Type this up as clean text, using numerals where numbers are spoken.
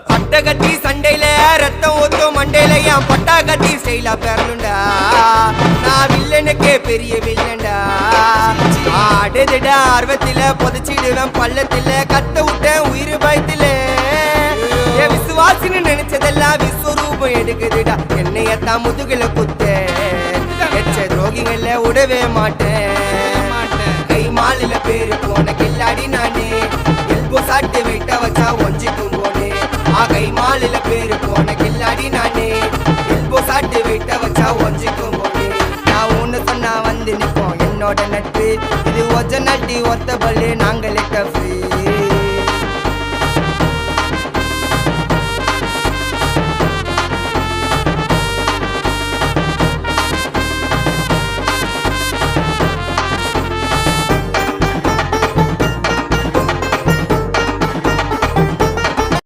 பட்ட கட்டி சண்டையில ரத்தம் ஊத்தும் மண்டையில என் பட்டா கட்டி ஸ்டைலா பெறலுண்டா. நான் வில்லனுக்கே பெரிய வில்லன்டா. ஆடுதுட ஆர்வத்தில புதைச்சிடுவேன் பள்ளத்தில கத்த விட்டேன் உயிர் பயத்தில. என் விசுவாசின்னு நினைச்சதெல்லாம் விஸ்வரூபம் எடுக்குதுடா. என்னையத்தான் முதுகுல குத்த எச்ச துரோகிகள விடவே மாட்டேன். கை மாலில பேரு போன கில்லாடி நானே. எல்போ சாட்டு வெயிட்ட வச்சா ஒஞ்சிக்கும் போனே. கை மாலில பேரு போன கில்லாடி நானே. எல்போ சாட்டு வெயிட்ட வச்சா ஒஞ்சிக்கும் போனே. நான் ஒண்ணு சொன்னா வந்து நிப்போம் என்னோட நட்பு. இது ஒஜ நட்டி ஒத்த பல்லு நாங்களே டஃபு.